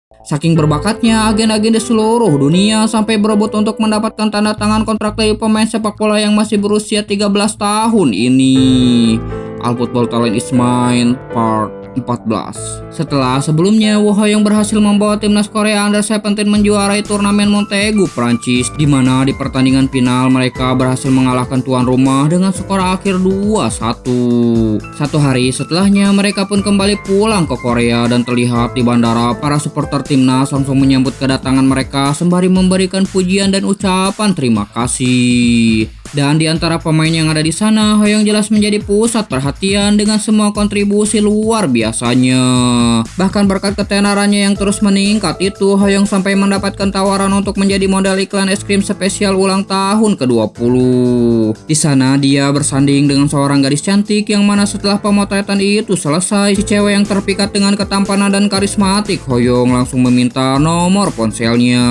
Saking berbakatnya, agen-agen di seluruh dunia sampai berebut untuk mendapatkan tanda tangan kontrak dari pemain sepak bola yang masih berusia 13 tahun ini. All Football Talent is Mine Part 14. Setelah sebelumnya Woo Ho-young berhasil membawa timnas Korea Under-17 menjuarai turnamen Montaigu, Prancis, di mana di pertandingan final mereka berhasil mengalahkan tuan rumah dengan skor akhir 2-1. Satu hari setelahnya mereka pun kembali pulang ke Korea dan terlihat di bandara para supporter timnas langsung menyambut kedatangan mereka sembari memberikan pujian dan ucapan terima kasih. Dan di antara pemain yang ada di sana, Ho-young jelas menjadi pusat perhatian dengan semua kontribusi luar biasanya. Bahkan berkat ketenarannya yang terus meningkat itu, Ho-young sampai mendapatkan tawaran untuk menjadi model iklan es krim spesial ulang tahun ke-20. Di sana dia bersanding dengan seorang gadis cantik yang mana setelah pemotretan itu selesai, si cewek yang terpikat dengan ketampanan dan karismatik, Ho-young langsung meminta nomor ponselnya.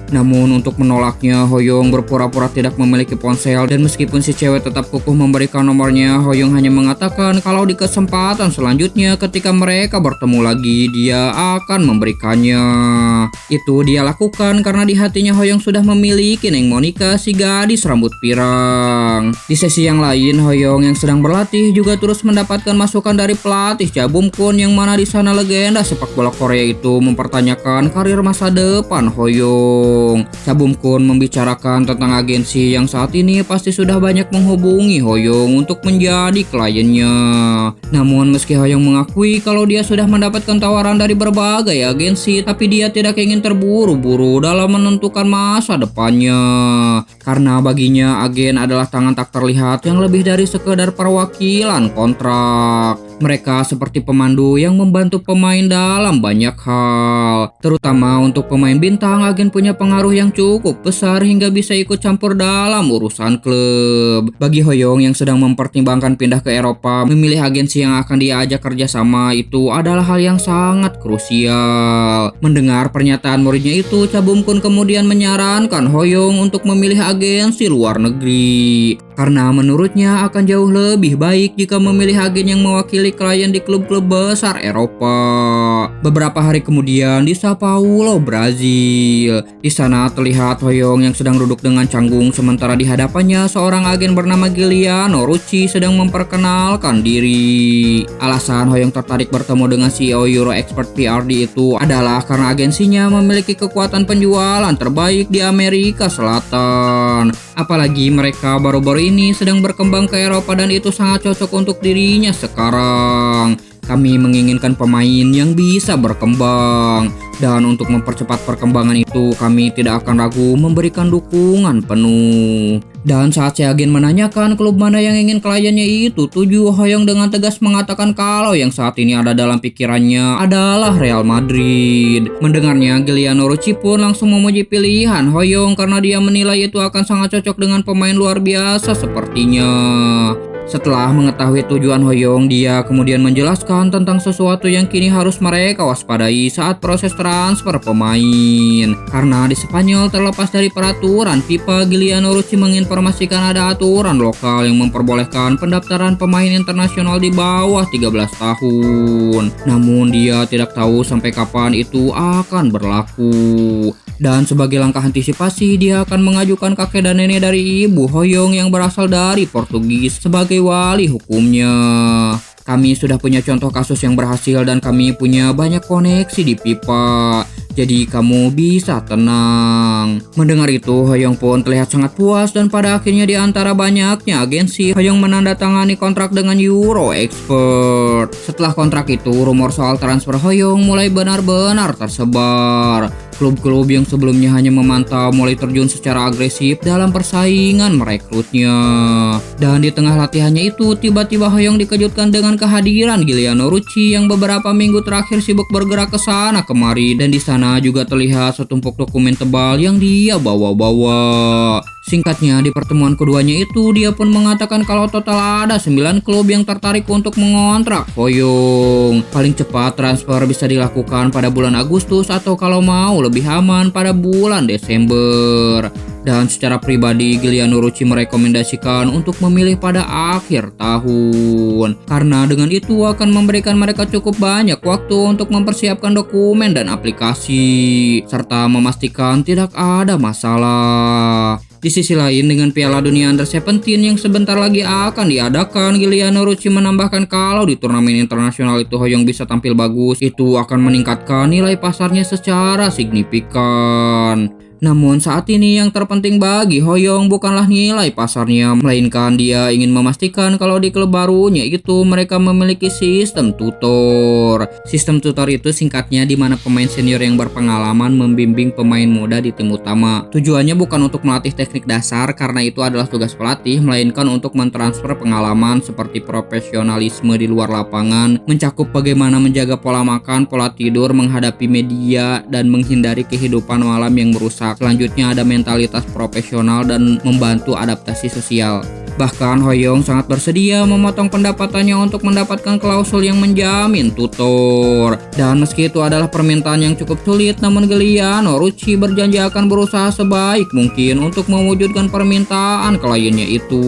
Namun untuk menolaknya, Ho-young berpura-pura tidak memiliki ponsel dan meskipun si cewek tetap kukuh memberikan nomornya, Ho-young hanya mengatakan kalau di kesempatan selanjutnya ketika mereka bertemu lagi, dia akan memberikannya. Itu dia lakukan karena di hatinya Ho-young sudah memiliki Neng Monica, si gadis rambut pirang. Di sesi yang lain, Ho-young yang sedang berlatih juga terus mendapatkan masukan dari pelatih Cha Bum-kun yang mana di sana legenda sepak bola Korea itu mempertanyakan karir masa depan Ho-young. Cha Bum-kun membicarakan tentang agensi yang saat ini pasti sudah banyak menghubungi Ho-young untuk menjadi kliennya. Namun meski Ho-young mengakui kalau dia sudah mendapatkan tawaran dari berbagai agensi, tapi dia tidak ingin terburu-buru dalam menentukan masa depannya. Karena baginya agen adalah tangan tak terlihat yang lebih dari sekedar perwakilan kontrak. Mereka seperti pemandu yang membantu pemain dalam banyak hal. Terutama untuk pemain bintang, agen punya pengaruh yang cukup besar hingga bisa ikut campur dalam urusan klub. Bagi Ho-young yang sedang mempertimbangkan pindah ke Eropa, memilih agensi yang akan diajak kerjasama itu adalah hal yang sangat krusial. Mendengar pernyataan muridnya itu, Cha Bum-kun kemudian menyarankan Ho-young untuk memilih agensi luar negeri. Karena menurutnya akan jauh lebih baik jika memilih agen yang mewakili klien di klub-klub besar Eropa. Beberapa hari kemudian di Sao Paulo, Brazil. Di sana terlihat Ho-young yang sedang duduk dengan canggung sementara di hadapannya seorang agen bernama Giuliano Rucci sedang memperkenalkan diri. Alasan Ho-young tertarik bertemu dengan CEO Euro Expert PRD itu adalah karena agensinya memiliki kekuatan penjualan terbaik di Amerika Selatan. Apalagi mereka baru-baru ini sedang berkembang ke Eropa dan itu sangat cocok untuk dirinya sekarang. Kami menginginkan pemain yang bisa berkembang. Dan untuk mempercepat perkembangan itu, kami tidak akan ragu memberikan dukungan penuh. Dan saat si agen menanyakan klub mana yang ingin kliennya itu tuju, Ho-young dengan tegas mengatakan kalau yang saat ini ada dalam pikirannya adalah Real Madrid. Mendengarnya, Giuliano Rucci pun langsung memuji pilihan Ho-young karena dia menilai itu akan sangat cocok dengan pemain luar biasa sepertinya. Setelah mengetahui tujuan Ho-young, dia kemudian menjelaskan tentang sesuatu yang kini harus mereka waspadai saat proses transfer pemain. Karena di Spanyol terlepas dari peraturan FIFA, Giuliano Rucci menginformasikan ada aturan lokal yang memperbolehkan pendaftaran pemain internasional di bawah 13 tahun. Namun dia tidak tahu sampai kapan itu akan berlaku. Dan sebagai langkah antisipasi, dia akan mengajukan kakek dan nenek dari ibu Ho-young yang berasal dari Portugis sebagai wali hukumnya. Kami sudah punya contoh kasus yang berhasil dan kami punya banyak koneksi di FIFA. Jadi kamu bisa tenang. Mendengar itu, Ho-young pun terlihat sangat puas dan pada akhirnya di antara banyaknya agensi, Ho-young menandatangani kontrak dengan Euro Expert. Setelah kontrak itu, rumor soal transfer Ho-young mulai benar-benar tersebar. Klub-klub yang sebelumnya hanya memantau mulai terjun secara agresif dalam persaingan merekrutnya. Dan di tengah latihannya itu, tiba-tiba Ho-young dikejutkan dengan kehadiran Giuliano Rucci yang beberapa minggu terakhir sibuk bergerak ke sana kemari dan di sana juga terlihat setumpuk dokumen tebal yang dia bawa-bawa. Singkatnya, di pertemuan keduanya itu dia pun mengatakan kalau total ada 9 klub yang tertarik untuk mengontrak Hoyong. Paling cepat transfer bisa dilakukan pada bulan Agustus atau kalau mau lebih aman pada bulan Desember. Dan secara pribadi Giuliano Rossi merekomendasikan untuk memilih pada akhir tahun. Karena dengan itu akan memberikan mereka cukup banyak waktu untuk mempersiapkan dokumen dan aplikasi. Serta memastikan tidak ada masalah. Di sisi lain, dengan Piala Dunia Under-17 yang sebentar lagi akan diadakan, Giuliano Rossi menambahkan kalau di turnamen internasional itu Hoyong bisa tampil bagus, itu akan meningkatkan nilai pasarnya secara signifikan. Namun saat ini yang terpenting bagi Hoyong bukanlah nilai pasarnya, melainkan dia ingin memastikan kalau di klub barunya itu mereka memiliki sistem tutor. Sistem tutor itu singkatnya di mana pemain senior yang berpengalaman membimbing pemain muda di tim utama. Tujuannya bukan untuk melatih teknik dasar karena itu adalah tugas pelatih, melainkan untuk mentransfer pengalaman seperti profesionalisme di luar lapangan, mencakup bagaimana menjaga pola makan, pola tidur, menghadapi media, dan menghindari kehidupan malam yang merusak. Selanjutnya ada mentalitas profesional dan membantu adaptasi sosial. Bahkan Hoyong sangat bersedia memotong pendapatannya untuk mendapatkan klausul yang menjamin tutor. Dan meski itu adalah permintaan yang cukup sulit, namun Giuliano Rossi berjanji akan berusaha sebaik mungkin untuk mewujudkan permintaan kliennya itu.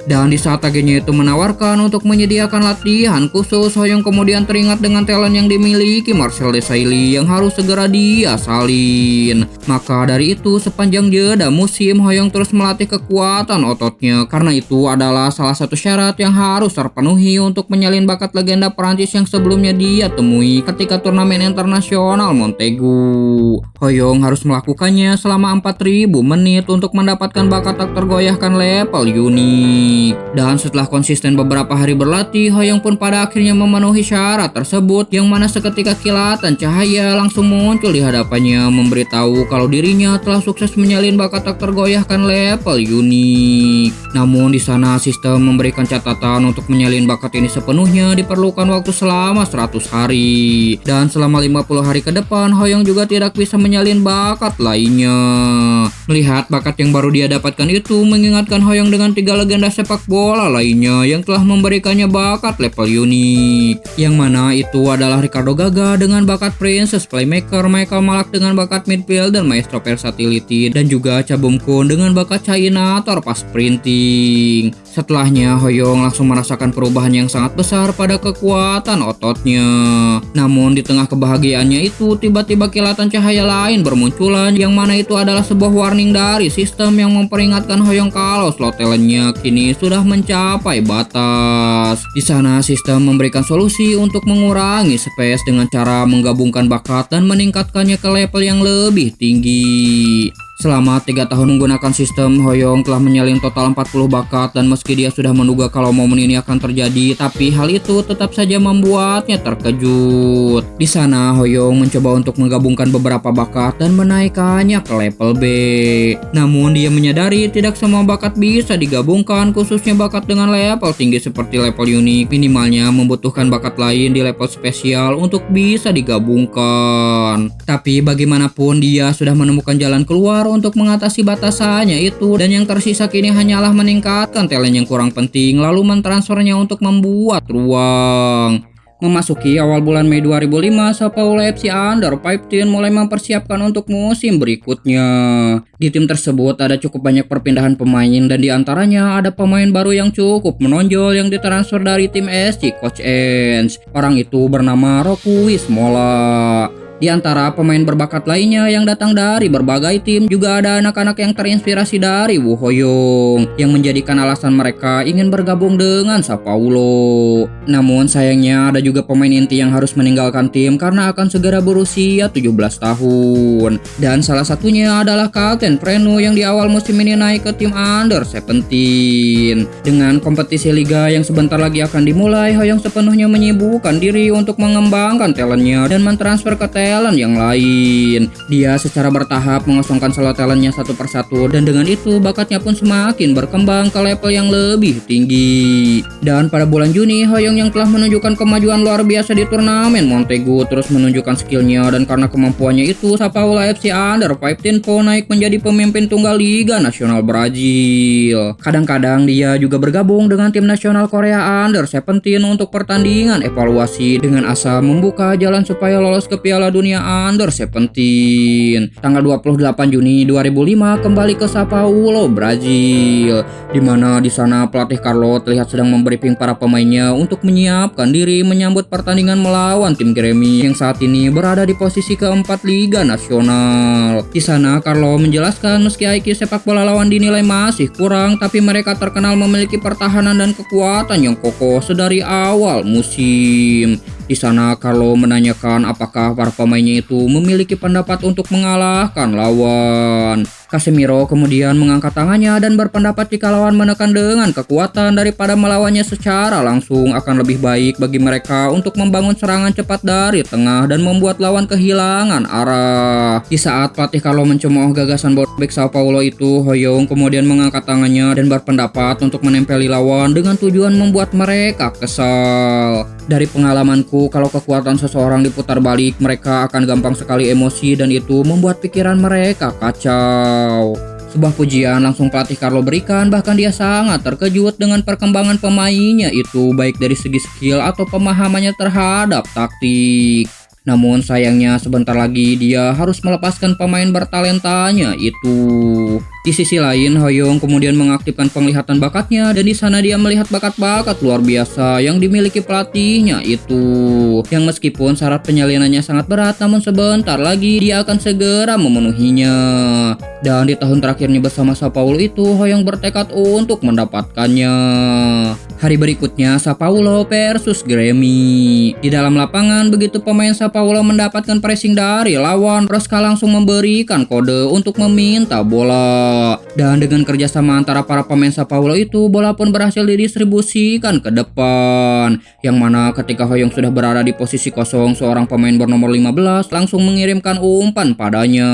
Dan di saat agennya itu menawarkan untuk menyediakan latihan khusus, Hoyong kemudian teringat dengan talent yang dimiliki Marcel Desailly yang harus segera dia salin. Maka dari itu sepanjang jeda musim Hoyong terus melatih kekuatan ototnya. Karena itu adalah salah satu syarat yang harus terpenuhi untuk menyalin bakat legenda Perancis yang sebelumnya dia temui ketika turnamen internasional Montaigu. Hoyong harus melakukannya selama 4.000 menit untuk mendapatkan bakat tak tergoyahkan level unik. Dan setelah konsisten beberapa hari berlatih, Hoyong pun pada akhirnya memenuhi syarat tersebut, yang mana seketika kilatan cahaya langsung muncul di hadapannya memberitahu kalau dirinya telah sukses menyalin bakat tak tergoyahkan level unik. Namun di sana sistem memberikan catatan untuk menyalin bakat ini sepenuhnya diperlukan waktu selama 100 hari. Dan selama 50 hari ke depan Hoyong juga tidak bisa menyalin bakat lainnya. Melihat bakat yang baru dia dapatkan itu mengingatkan Hoyong dengan 3 legenda sepak bola lainnya yang telah memberikannya bakat level unik. Yang mana itu adalah Ricardo Gaga dengan bakat Princess Playmaker, Michael Malak dengan bakat midfield dan Maestro Versatility, dan juga Cha Bum-kun dengan bakat Chayinator pas sprinting. Setelahnya Hoyong langsung merasakan perubahan yang sangat besar pada kekuatan ototnya. Namun di tengah kebahagiaannya itu tiba-tiba kilatan cahaya lain bermunculan, yang mana itu adalah sebuah warning dari sistem yang memperingatkan Hoyong kalau slot talentnya kini sudah mencapai batas. Di sana sistem memberikan solusi untuk mengurangi space dengan cara menggabungkan bakat dan meningkatkannya ke level yang lebih tinggi. Selama 3 tahun menggunakan sistem, Hoyong telah menyalin total 40 bakat, dan meski dia sudah menduga kalau momen ini akan terjadi, tapi hal itu tetap saja membuatnya terkejut. Di sana Hoyong mencoba untuk menggabungkan beberapa bakat dan menaikkannya ke level B. Namun dia menyadari tidak semua bakat bisa digabungkan, khususnya bakat dengan level tinggi seperti level unik. Minimalnya membutuhkan bakat lain di level spesial untuk bisa digabungkan. Tapi bagaimanapun dia sudah menemukan jalan keluar untuk mengatasi batasannya itu, dan yang tersisa kini hanyalah meningkatkan talent yang kurang penting lalu mentransfernya untuk membuat ruang. Memasuki awal bulan Mei 2005, Sao Paulo FC Under-15 mulai mempersiapkan untuk musim berikutnya. Di tim tersebut ada cukup banyak perpindahan pemain, dan diantaranya ada pemain baru yang cukup menonjol yang ditransfer dari tim SC Coach Ends. Orang itu bernama Roku Wismola. Di antara pemain berbakat lainnya yang datang dari berbagai tim juga ada anak-anak yang terinspirasi dari Woo Hoyong, yang menjadikan alasan mereka ingin bergabung dengan Sao Paulo. Namun sayangnya ada juga pemain inti yang harus meninggalkan tim karena akan segera berusia 17 tahun. Dan salah satunya adalah Kapten Prenu yang di awal musim ini naik ke tim Under-17. Dengan kompetisi liga yang sebentar lagi akan dimulai, Hoyong sepenuhnya menyibukkan diri untuk mengembangkan talentnya dan mentransfer ke talent yang lain. Dia secara bertahap mengosongkan slot talentnya satu persatu, dan dengan itu bakatnya pun semakin berkembang ke level yang lebih tinggi. Dan pada bulan Juni, Hoyong yang telah menunjukkan kemajuan luar biasa di turnamen Montego terus menunjukkan skillnya, dan karena kemampuannya itu, Sao Paulo FC Under 15 Po naik menjadi pemimpin tunggal Liga Nasional Brazil. Kadang-kadang dia juga bergabung dengan tim nasional Korea Under 17 untuk pertandingan evaluasi dengan asa membuka jalan supaya lolos ke Piala Dunia Under 17. Tanggal 28 Juni 2005 kembali ke Sao Paulo, Brazil, di mana di sana pelatih Carlo terlihat sedang membriefing para pemainnya untuk menyiapkan diri menyambut pertandingan melawan tim Grêmio yang saat ini berada di posisi keempat Liga Nasional. Di sana Carlo menjelaskan meski IQ sepak bola lawan dinilai masih kurang, tapi mereka terkenal memiliki pertahanan dan kekuatan yang kokoh sedari awal musim. Di sana Carlo menanyakan apakah para pemainnya itu memiliki pendapat untuk mengalahkan lawan. Casemiro kemudian mengangkat tangannya dan berpendapat jika lawan menekan dengan kekuatan daripada melawannya secara langsung akan lebih baik bagi mereka untuk membangun serangan cepat dari tengah dan membuat lawan kehilangan arah. Di saat pelatih Carlo mencemooh gagasan bek Sao Paulo itu, Hoyong kemudian mengangkat tangannya dan berpendapat untuk menempeli lawan dengan tujuan membuat mereka kesal. Dari pengalamanku, kalau kekuatan seseorang diputar balik, mereka akan gampang sekali emosi dan itu membuat pikiran mereka kacau. Sebuah pujian langsung pelatih Carlo berikan, bahkan dia sangat terkejut dengan perkembangan pemainnya itu, baik dari segi skill atau pemahamannya terhadap taktik. Namun sayangnya sebentar lagi dia harus melepaskan pemain bertalentanya itu. Di sisi lain, Hoyong kemudian mengaktifkan penglihatan bakatnya, dan di sana dia melihat bakat-bakat luar biasa yang dimiliki pelatihnya itu. Yang meskipun syarat penyalinannya sangat berat, namun sebentar lagi dia akan segera memenuhinya. Dan di tahun terakhirnya bersama Sao Paulo itu, Hoyong bertekad untuk mendapatkannya. Hari berikutnya Sao Paulo versus Grêmio. Di dalam lapangan, begitu pemain Sao Paulo mendapatkan pressing dari lawan, Rosca langsung memberikan kode untuk meminta bola. Dan dengan kerjasama antara para pemain Sao Paulo itu, bola pun berhasil didistribusikan ke depan. Yang mana ketika Hoyong sudah berada di posisi kosong, seorang pemain bernomor 15 langsung mengirimkan umpan padanya.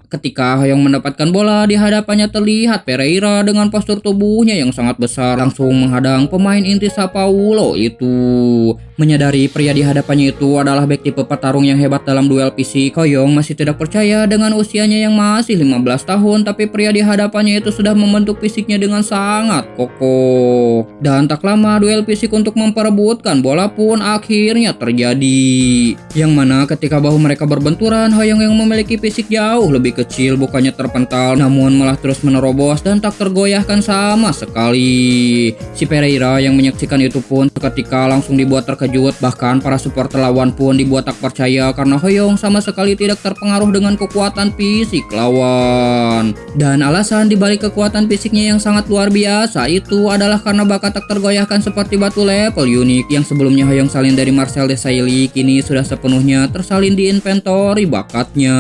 Ketika Hoyong mendapatkan bola, di hadapannya terlihat Pereira dengan postur tubuhnya yang sangat besar langsung menghadang pemain inti Sao Paulo itu. Menyadari pria di hadapannya itu adalah bek tipe petarung yang hebat dalam duel fisik, Hoyong masih tidak percaya dengan usianya yang masih 15 tahun, tapi pria di hadapannya itu sudah membentuk fisiknya dengan sangat kokoh. Dan tak lama duel fisik untuk memperebutkan bola pun akhirnya terjadi. Yang mana ketika bahu mereka berbenturan, Hoyong yang memiliki fisik jauh lebih kecil bukannya terpental, namun malah terus menerobos dan tak tergoyahkan sama sekali. Si Pereira yang menyaksikan itu pun seketika langsung dibuat terkejut, bahkan para supporter lawan pun dibuat tak percaya karena Hoyong sama sekali tidak terpengaruh dengan kekuatan fisik lawan. Dan alasan dibalik kekuatan fisiknya yang sangat luar biasa itu adalah karena bakat tak tergoyahkan seperti batu level unik yang sebelumnya Hoyong salin dari Marcel Desailly, kini sudah sepenuhnya tersalin di inventory bakatnya.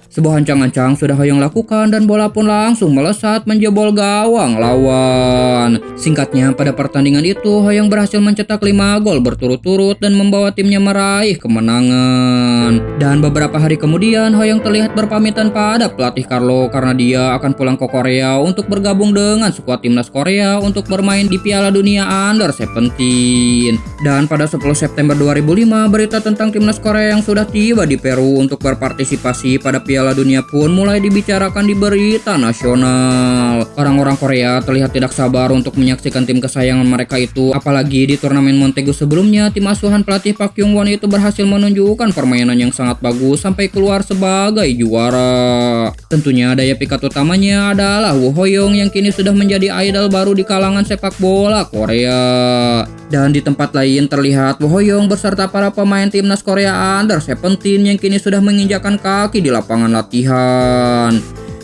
Sebuah ancang-ancang sudah Hoyong lakukan dan bola pun langsung melesat menjebol gawang lawan. Singkatnya, pada pertandingan itu Hoyong berhasil mencetak 5 gol berturut-turut dan membawa timnya meraih kemenangan. Dan beberapa hari kemudian Hoyong terlihat berpamitan pada pelatih Carlo karena dia akan pulang ke Korea untuk bergabung dengan skuad timnas Korea untuk bermain di Piala Dunia Under 17. Dan pada 10 September 2005, berita tentang timnas Korea yang sudah tiba di Peru untuk berpartisipasi pada Piala Dunia pun mulai dibicarakan di berita nasional. Orang-orang Korea terlihat tidak sabar untuk menyaksikan tim kesayangan mereka itu, apalagi di turnamen Montego sebelumnya tim asuhan pelatih Park Kyung-won itu berhasil menunjukkan permainan yang sangat bagus sampai keluar sebagai juara. Tentunya daya pikat utamanya adalah Woo Hoyong yang kini sudah menjadi idol baru di kalangan sepak bola Korea. Dan di tempat lain terlihat Woo Hoyong beserta para pemain timnas Korea Under 17 yang kini sudah menginjakan kaki di lapangan latihan.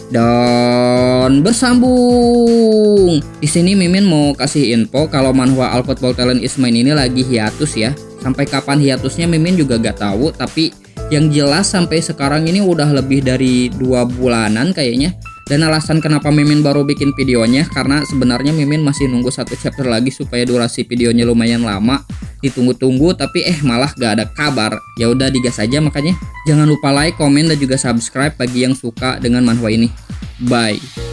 Dan bersambung. Di sini Mimin mau kasih info kalau manhwa All Football Talent Is Mine ini lagi hiatus ya. Sampai kapan hiatusnya Mimin juga gak tahu, tapi yang jelas sampai sekarang ini udah lebih dari 2 bulanan kayaknya. Dan alasan kenapa Mimin baru bikin videonya karena sebenarnya Mimin masih nunggu 1 chapter lagi supaya durasi videonya lumayan lama. ditunggu-tunggu tapi malah gak ada kabar. Ya udah digas aja makanya. Jangan lupa like, komen dan juga subscribe bagi yang suka dengan manhwa ini. Bye.